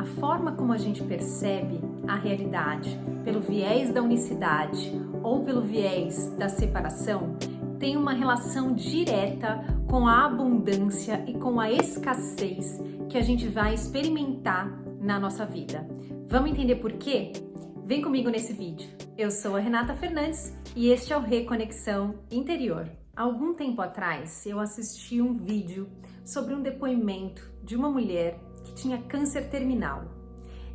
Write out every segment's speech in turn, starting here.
A forma como a gente percebe a realidade pelo viés da unicidade ou pelo viés da separação tem uma relação direta com a abundância e com a escassez que a gente vai experimentar na nossa vida. Vamos entender por quê? Vem comigo nesse vídeo. Eu sou a Renata Fernandes e este é o Reconexão Interior. Há algum tempo atrás eu assisti um vídeo sobre um depoimento de uma mulher que tinha câncer terminal.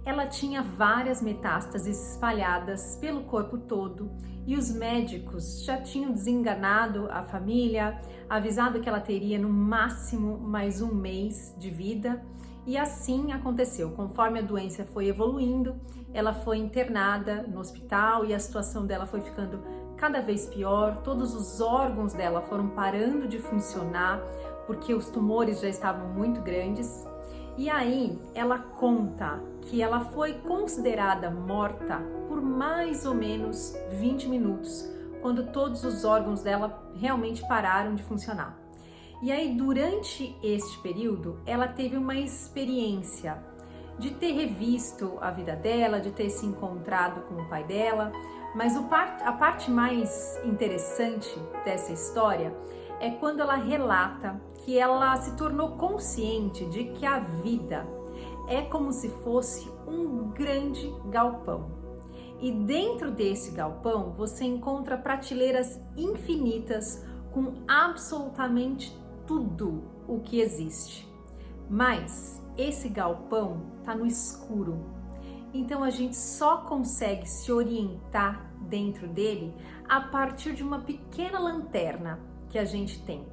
Ela tinha várias metástases espalhadas pelo corpo todo e os médicos já tinham desenganado a família, avisado que ela teria no máximo mais um mês de vida. E assim aconteceu. Conforme a doença foi evoluindo, ela foi internada no hospital e a situação dela foi ficando cada vez pior. Todos os órgãos dela foram parando de funcionar porque os tumores já estavam muito grandes. E aí ela conta que ela foi considerada morta por mais ou menos 20 minutos, quando todos os órgãos dela realmente pararam de funcionar. E aí, durante este período, ela teve uma experiência de ter revisto a vida dela, de ter se encontrado com o pai dela, mas a parte mais interessante dessa história é quando ela relata que ela se tornou consciente de que a vida é como se fosse um grande galpão. E dentro desse galpão você encontra prateleiras infinitas com absolutamente tudo o que existe. Mas esse galpão está no escuro. Então a gente só consegue se orientar dentro dele a partir de uma pequena lanterna que a gente tem.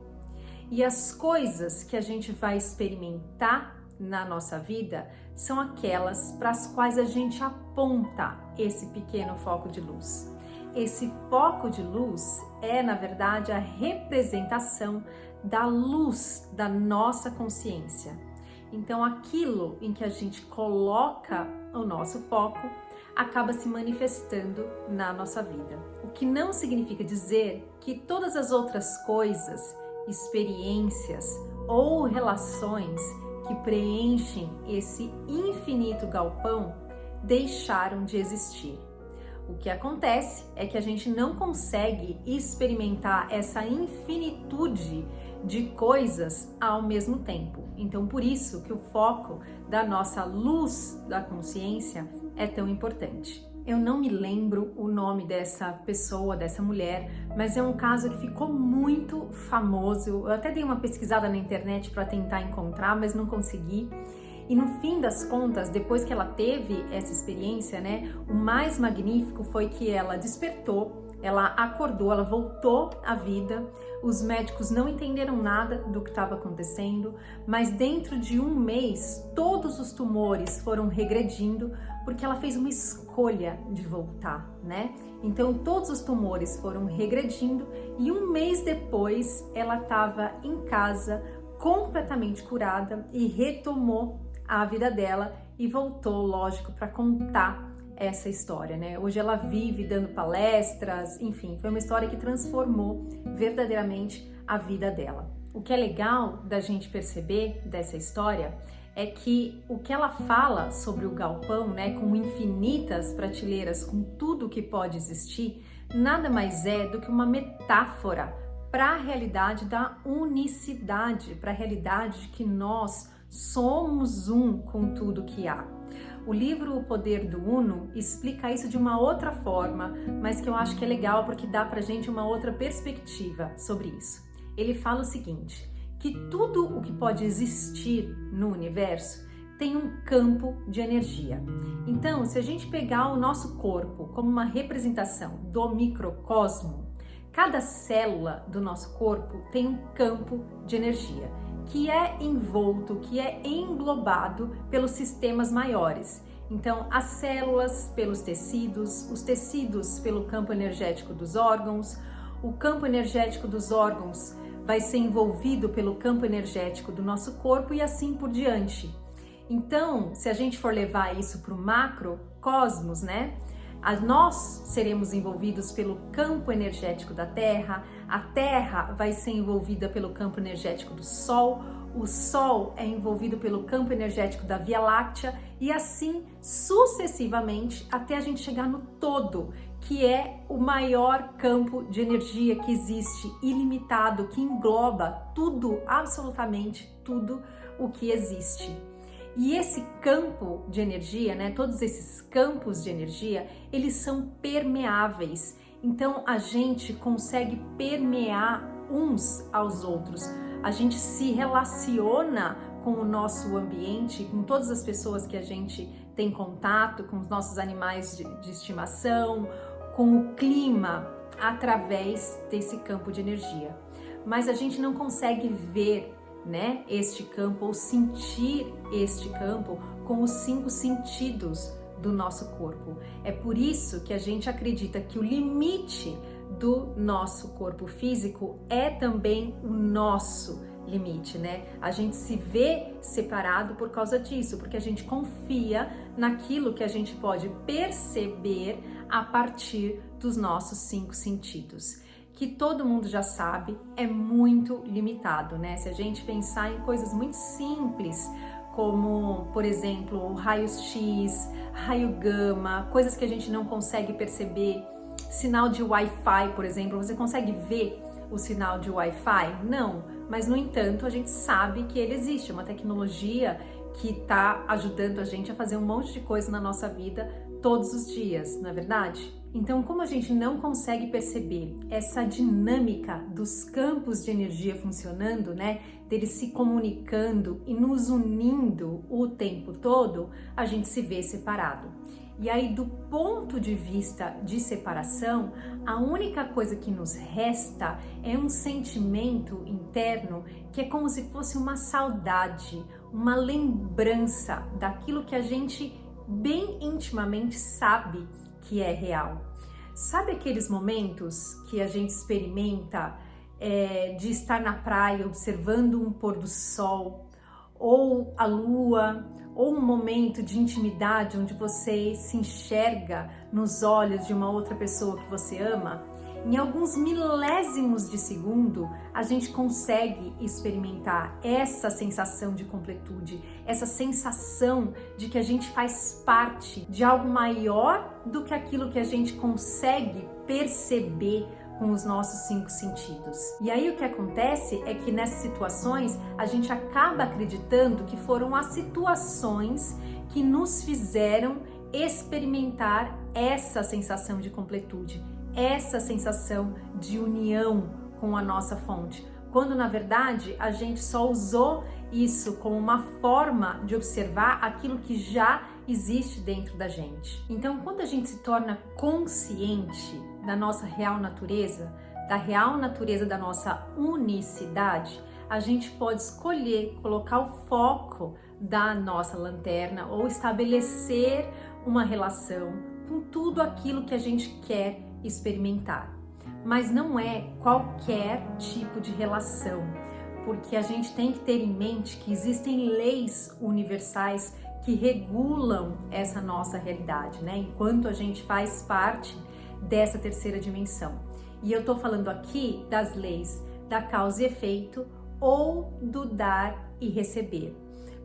E as coisas que a gente vai experimentar na nossa vida são aquelas para as quais a gente aponta esse pequeno foco de luz. Esse foco de luz é, na verdade, a representação da luz da nossa consciência. Então, aquilo em que a gente coloca o nosso foco acaba se manifestando na nossa vida. O que não significa dizer que todas as outras coisas, experiências ou relações que preenchem esse infinito galpão deixaram de existir. O que acontece é que a gente não consegue experimentar essa infinitude de coisas ao mesmo tempo. Então, por isso que o foco da nossa luz da consciência é tão importante. Eu não me lembro o nome dessa pessoa, dessa mulher, mas é um caso que ficou muito famoso. Eu até dei uma pesquisada na internet para tentar encontrar, mas não consegui. E no fim das contas, depois que ela teve essa experiência, o mais magnífico foi que ela despertou, ela acordou, ela voltou à vida. Os médicos não entenderam nada do que estava acontecendo, mas dentro de um mês, todos os tumores foram regredindo, porque ela fez uma escolha de voltar, Então, todos os tumores foram regredindo e um mês depois, ela estava em casa, completamente curada e retomou a vida dela e voltou, lógico, para contar essa história, Hoje ela vive dando palestras, enfim, foi uma história que transformou verdadeiramente a vida dela. O que é legal da gente perceber dessa história é que o que ela fala sobre o galpão, com infinitas prateleiras, com tudo que pode existir, nada mais é do que uma metáfora para a realidade da unicidade, para a realidade de que nós somos um com tudo que há. O livro O Poder do Uno explica isso de uma outra forma, mas que eu acho que é legal porque dá pra gente uma outra perspectiva sobre isso. Ele fala o seguinte, que tudo o que pode existir no universo tem um campo de energia. Então, se a gente pegar o nosso corpo como uma representação do microcosmo, cada célula do nosso corpo tem um campo de energia que é envolto, que é englobado pelos sistemas maiores. Então, as células pelos tecidos, os tecidos pelo campo energético dos órgãos, o campo energético dos órgãos vai ser envolvido pelo campo energético do nosso corpo e assim por diante. Então, se a gente for levar isso para o macrocosmos, nós seremos envolvidos pelo campo energético da Terra, a Terra vai ser envolvida pelo campo energético do Sol, o Sol é envolvido pelo campo energético da Via Láctea e assim sucessivamente até a gente chegar no todo, que é o maior campo de energia que existe, ilimitado, que engloba tudo, absolutamente tudo o que existe. E esse campo de energia, né, todos esses campos de energia, eles são permeáveis. Então a gente consegue permear uns aos outros. A gente se relaciona com o nosso ambiente, com todas as pessoas que a gente tem contato, com os nossos animais de estimação, com o clima, através desse campo de energia. Mas a gente não consegue ver, né, este campo ou sentir este campo com os 5 sentidos do nosso corpo. É por isso que a gente acredita que o limite do nosso corpo físico é também o nosso limite, né? A gente se vê separado por causa disso, porque a gente confia naquilo que a gente pode perceber a partir dos nossos 5 sentidos, que todo mundo já sabe, é muito limitado, né? Se a gente pensar em coisas muito simples, como, por exemplo, o raio-x, raio gama, coisas que a gente não consegue perceber, sinal de Wi-Fi, por exemplo, você consegue ver o sinal de Wi-Fi? Não, mas no entanto a gente sabe que ele existe, é uma tecnologia que está ajudando a gente a fazer um monte de coisa na nossa vida todos os dias, não é verdade? Então, como a gente não consegue perceber essa dinâmica dos campos de energia funcionando, né, deles se comunicando e nos unindo o tempo todo, a gente se vê separado. E aí, do ponto de vista de separação, a única coisa que nos resta é um sentimento interno que é como se fosse uma saudade, uma lembrança daquilo que a gente bem intimamente sabe que é real. Sabe aqueles momentos que a gente experimenta de estar na praia observando um pôr do sol, ou a lua, ou um momento de intimidade onde você se enxerga nos olhos de uma outra pessoa que você ama? Em alguns milésimos de segundo, a gente consegue experimentar essa sensação de completude, essa sensação de que a gente faz parte de algo maior do que aquilo que a gente consegue perceber com os nossos 5 sentidos. E aí o que acontece é que nessas situações a gente acaba acreditando que foram as situações que nos fizeram experimentar essa sensação de completude, essa sensação de união com a nossa fonte, quando na verdade a gente só usou isso como uma forma de observar aquilo que já existe dentro da gente. Então, quando a gente se torna consciente da nossa real natureza, da real natureza da nossa unicidade, a gente pode escolher colocar o foco da nossa lanterna ou estabelecer uma relação com tudo aquilo que a gente quer experimentar. Mas não é qualquer tipo de relação, porque a gente tem que ter em mente que existem leis universais que regulam essa nossa realidade, né? Enquanto a gente faz parte dessa terceira dimensão. E eu tô falando aqui das leis da causa e efeito ou do dar e receber.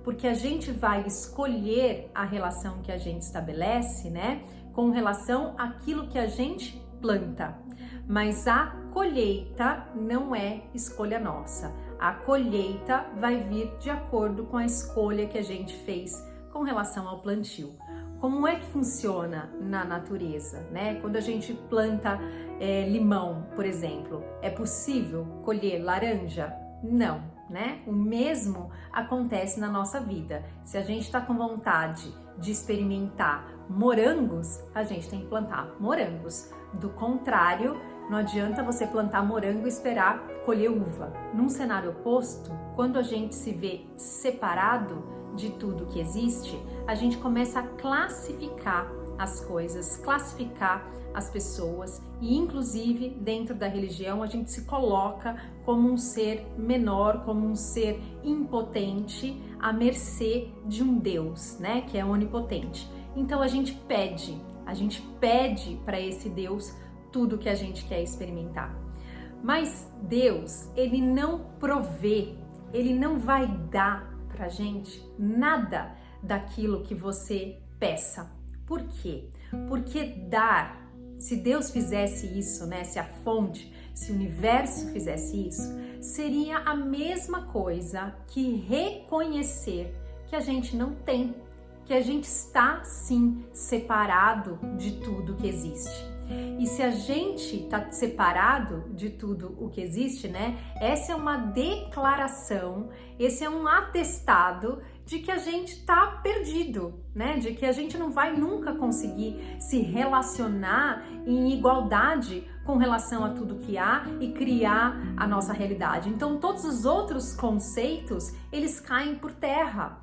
Porque a gente vai escolher a relação que a gente estabelece, né? Com relação àquilo que a gente planta. Mas a colheita não é escolha nossa. A colheita vai vir de acordo com a escolha que a gente fez com relação ao plantio. Como é que funciona na natureza, né? Quando a gente planta limão, por exemplo, é possível colher laranja? Não, né? O mesmo acontece na nossa vida. Se a gente está com vontade de experimentar morangos, a gente tem que plantar morangos. Do contrário, não adianta você plantar morango e esperar colher uva. Num cenário oposto, quando a gente se vê separado de tudo que existe, a gente começa a classificar as coisas, classificar as pessoas e inclusive dentro da religião a gente se coloca como um ser menor, como um ser impotente à mercê de um Deus, né, que é onipotente. Então a gente pede para esse Deus tudo que a gente quer experimentar. Mas Deus, ele não provê ele não vai dar pra gente nada daquilo que você peça. Por quê? Porque dar, se Deus fizesse isso, né, se a fonte, se o universo fizesse isso, seria a mesma coisa que reconhecer que a gente não tem, que a gente está sim separado de tudo que existe. E se a gente está separado de tudo o que existe, né? Essa é uma declaração, esse é um atestado de que a gente está perdido, né? De que a gente não vai nunca conseguir se relacionar em igualdade com relação a tudo que há e criar a nossa realidade. Então, todos os outros conceitos, eles caem por terra.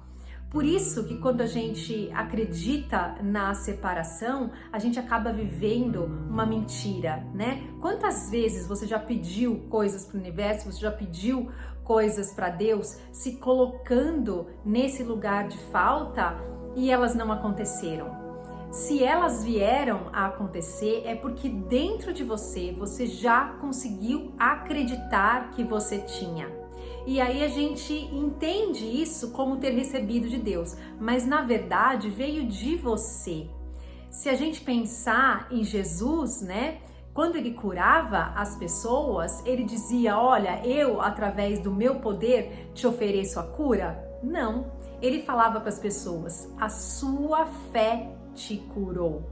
Por isso que quando a gente acredita na separação, a gente acaba vivendo uma mentira, né? Quantas vezes você já pediu coisas para o universo, você já pediu coisas para Deus, se colocando nesse lugar de falta e elas não aconteceram? Se elas vieram a acontecer, é porque dentro de você, você já conseguiu acreditar que você tinha. E aí a gente entende isso como ter recebido de Deus, mas na verdade veio de você. Se a gente pensar em Jesus, né? Quando ele curava as pessoas, ele dizia: olha, eu através do meu poder te ofereço a cura? Não, ele falava para as pessoas: a sua fé te curou.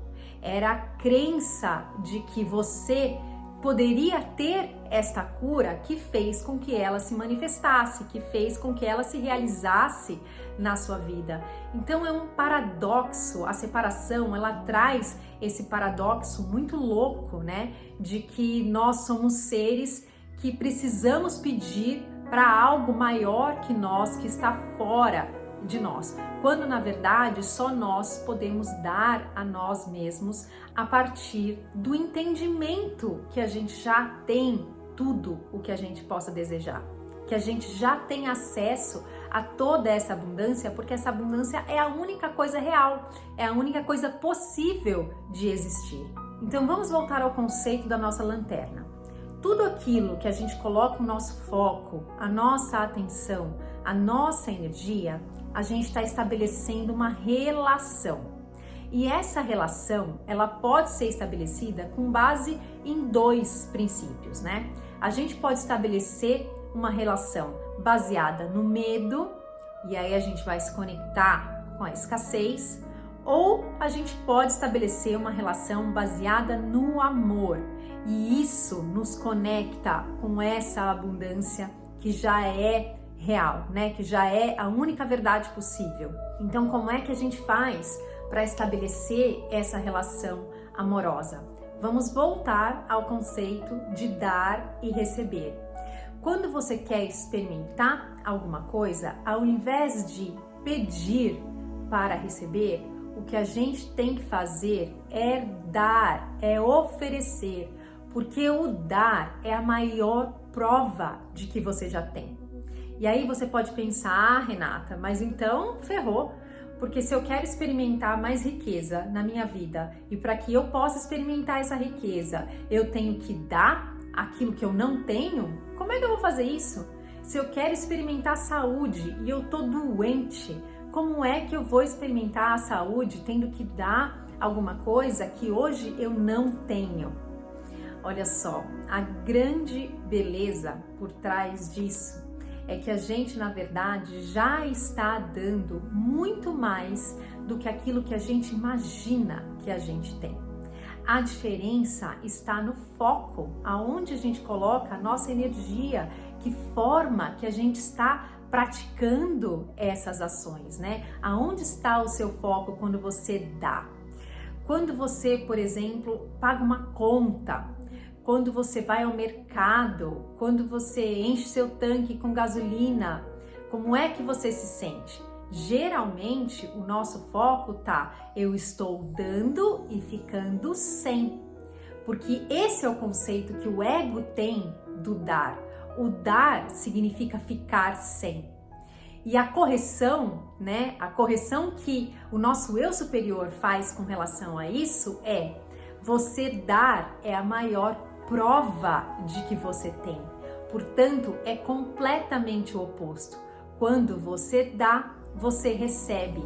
Era a crença de que você poderia ter esta cura que fez com que ela se manifestasse, que fez com que ela se realizasse na sua vida. Então é um paradoxo, a separação, ela traz esse paradoxo muito louco, né? De que nós somos seres que precisamos pedir para algo maior que nós, que está fora de nós, quando na verdade só nós podemos dar a nós mesmos a partir do entendimento que a gente já tem tudo o que a gente possa desejar, que a gente já tem acesso a toda essa abundância, porque essa abundância é a única coisa real, é a única coisa possível de existir. Então vamos voltar ao conceito da nossa lanterna. Tudo aquilo que a gente coloca o nosso foco, a nossa atenção, a nossa energia, a gente está estabelecendo uma relação. E essa relação, ela pode ser estabelecida com base em dois princípios, né? A gente pode estabelecer uma relação baseada no medo, e aí a gente vai se conectar com a escassez, ou a gente pode estabelecer uma relação baseada no amor, e isso nos conecta com essa abundância que já é real, né? Que já é a única verdade possível. Então, como é que a gente faz para estabelecer essa relação amorosa? Vamos voltar ao conceito de dar e receber. Quando você quer experimentar alguma coisa, ao invés de pedir para receber, o que a gente tem que fazer é dar, é oferecer, porque o dar é a maior prova de que você já tem. E aí você pode pensar: ah, Renata, mas então ferrou, porque se eu quero experimentar mais riqueza na minha vida e para que eu possa experimentar essa riqueza, eu tenho que dar aquilo que eu não tenho? Como é que eu vou fazer isso? Se eu quero experimentar saúde e eu tô doente, como é que eu vou experimentar a saúde tendo que dar alguma coisa que hoje eu não tenho? Olha só, a grande beleza por trás disso é que a gente, na verdade, já está dando muito mais do que aquilo que a gente imagina que a gente tem. A diferença está no foco, aonde a gente coloca a nossa energia, que forma que a gente está praticando essas ações, né? Aonde está o seu foco quando você dá? Quando você, por exemplo, paga uma conta, quando você vai ao mercado, quando você enche seu tanque com gasolina, como é que você se sente? Geralmente o nosso foco tá: eu estou dando e ficando sem, porque esse é o conceito que o ego tem do dar. O dar significa ficar sem. E a correção, né? A correção que o nosso eu superior faz com relação a isso é: você dar é a maior prova de que você tem. Portanto, é completamente o oposto. Quando você dá, você recebe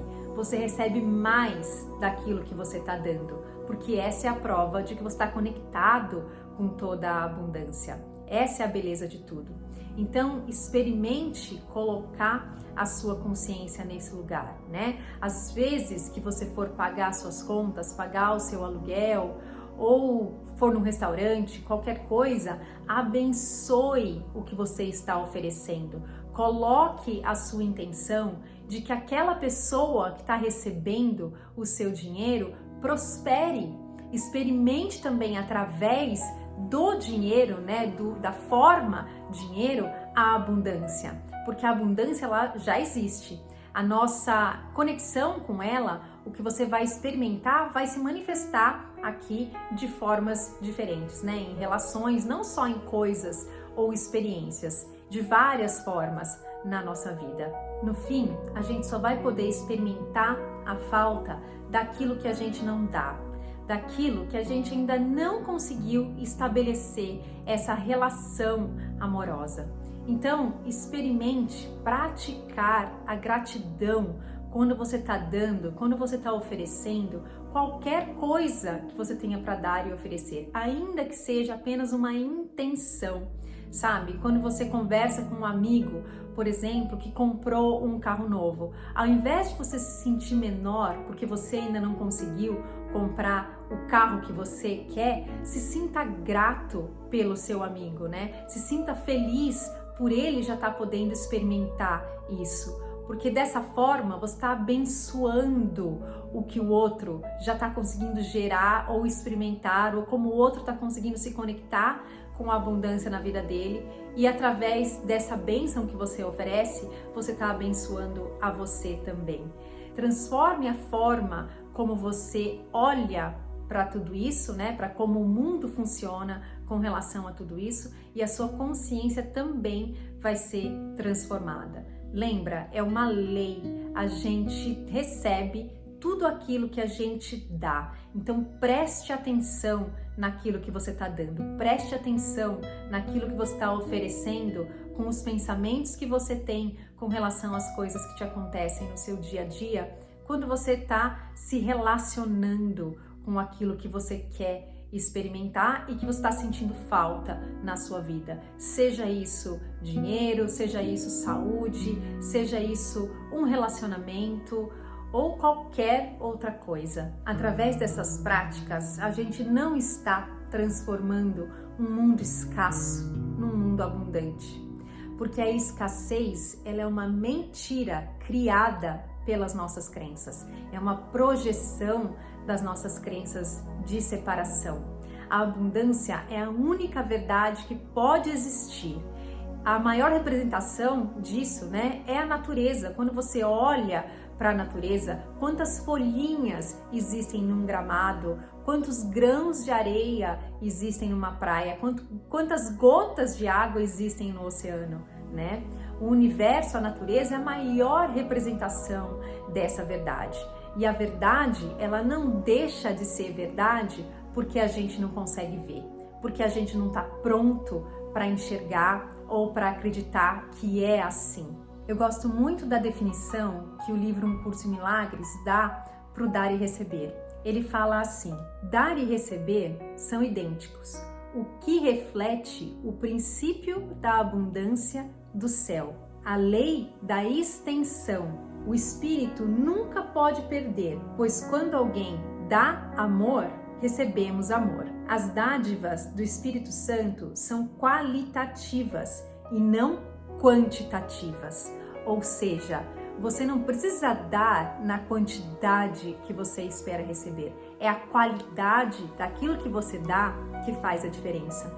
mais daquilo que você está dando, porque essa é a prova de que você está conectado com toda a abundância. Essa é a beleza de tudo. Então, experimente colocar a sua consciência nesse lugar, né? Às vezes que você for pagar suas contas, pagar o seu aluguel, ou for num restaurante, qualquer coisa, abençoe o que você está oferecendo. Coloque a sua intenção de que aquela pessoa que está recebendo o seu dinheiro prospere. Experimente também através do dinheiro, né, da forma dinheiro, a abundância, porque a abundância ela já existe. A nossa conexão com ela, o que você vai experimentar, vai se manifestar aqui de formas diferentes, né? Em relações, não só em coisas ou experiências, de várias formas na nossa vida. No fim, a gente só vai poder experimentar a falta daquilo que a gente não dá, daquilo que a gente ainda não conseguiu estabelecer essa relação amorosa. Então, experimente praticar a gratidão quando você está dando, quando você está oferecendo qualquer coisa que você tenha para dar e oferecer, ainda que seja apenas uma intenção, sabe? Quando você conversa com um amigo, por exemplo, que comprou um carro novo, ao invés de você se sentir menor porque você ainda não conseguiu comprar o carro que você quer, se sinta grato pelo seu amigo, né? Se sinta feliz por ele já estar podendo experimentar isso, porque dessa forma você está abençoando o que o outro já está conseguindo gerar ou experimentar, ou como o outro está conseguindo se conectar com a abundância na vida dele, e através dessa bênção que você oferece, você está abençoando a você também. Transforme a forma como você olha para tudo isso, né? Para como o mundo funciona com relação a tudo isso, e a sua consciência também vai ser transformada. Lembra, é uma lei, a gente recebe tudo aquilo que a gente dá. Então preste atenção naquilo que você está dando, preste atenção naquilo que você está oferecendo, com os pensamentos que você tem com relação às coisas que te acontecem no seu dia a dia, quando você está se relacionando com aquilo que você quer experimentar e que você está sentindo falta na sua vida. Seja isso dinheiro, seja isso saúde, seja isso um relacionamento ou qualquer outra coisa. Através dessas práticas, a gente não está transformando um mundo escasso num mundo abundante. Porque a escassez, ela é uma mentira criada pelas nossas crenças. É uma projeção das nossas crenças de separação. A abundância é a única verdade que pode existir. A maior representação disso, né, é a natureza. Quando você olha para a natureza, quantas folhinhas existem num gramado, quantos grãos de areia existem numa praia, quantas gotas de água existem no oceano, né? O universo, a natureza, é a maior representação dessa verdade. E a verdade, ela não deixa de ser verdade porque a gente não consegue ver, porque a gente não está pronto para enxergar ou para acreditar que é assim. Eu gosto muito da definição que o livro Um Curso em Milagres dá para o dar e receber. Ele fala assim: dar e receber são idênticos, o que reflete o princípio da abundância do céu, a lei da extensão. O espírito nunca pode perder, pois quando alguém dá amor, recebemos amor. As dádivas do Espírito Santo são qualitativas e não quantitativas. Ou seja, você não precisa dar na quantidade que você espera receber. É a qualidade daquilo que você dá que faz a diferença.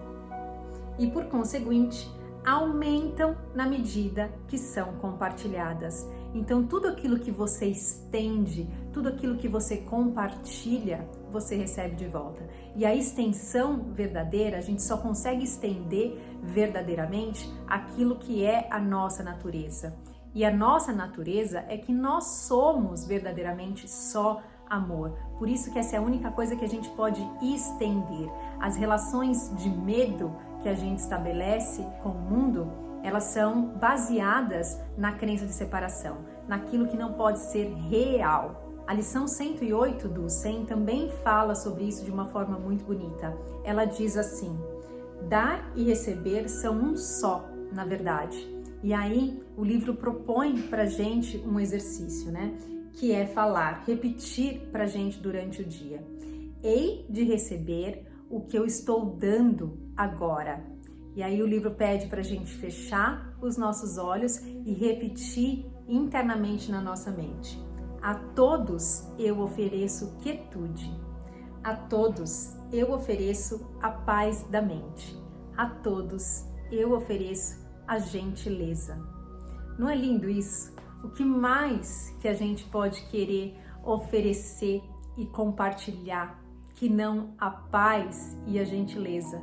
E por conseguinte, aumentam na medida que são compartilhadas. Então, tudo aquilo que você estende, tudo aquilo que você compartilha, você recebe de volta. E a extensão verdadeira, a gente só consegue estender verdadeiramente aquilo que é a nossa natureza. E a nossa natureza é que nós somos verdadeiramente só amor. Por isso que essa é a única coisa que a gente pode estender. As relações de medo que a gente estabelece com o mundo, elas são baseadas na crença de separação, naquilo que não pode ser real. A lição 108 do 100 também fala sobre isso de uma forma muito bonita. Ela diz assim: dar e receber são um só, na verdade. E aí o livro propõe pra gente um exercício, né? Que é falar, repetir pra gente durante o dia. Hei de receber o que eu estou dando agora. E aí o livro pede pra gente fechar os nossos olhos e repetir internamente na nossa mente. A todos eu ofereço quietude. A todos eu ofereço a paz da mente. A todos eu ofereço a gentileza. Não é lindo isso? O que mais que a gente pode querer oferecer e compartilhar que não a paz e a gentileza?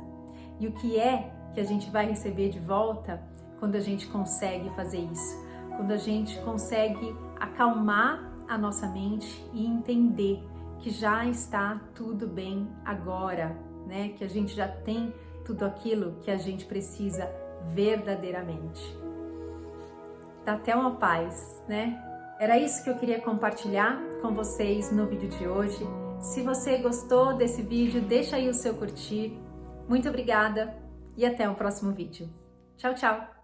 E o que é que a gente vai receber de volta quando a gente consegue fazer isso? Quando a gente consegue acalmar a nossa mente e entender que já está tudo bem agora, né? Que a gente já tem tudo aquilo que a gente precisa verdadeiramente. Dá até uma paz, né? Era isso que eu queria compartilhar com vocês no vídeo de hoje. Se você gostou desse vídeo, deixa aí o seu curtir. Muito obrigada e até o próximo vídeo. Tchau, tchau!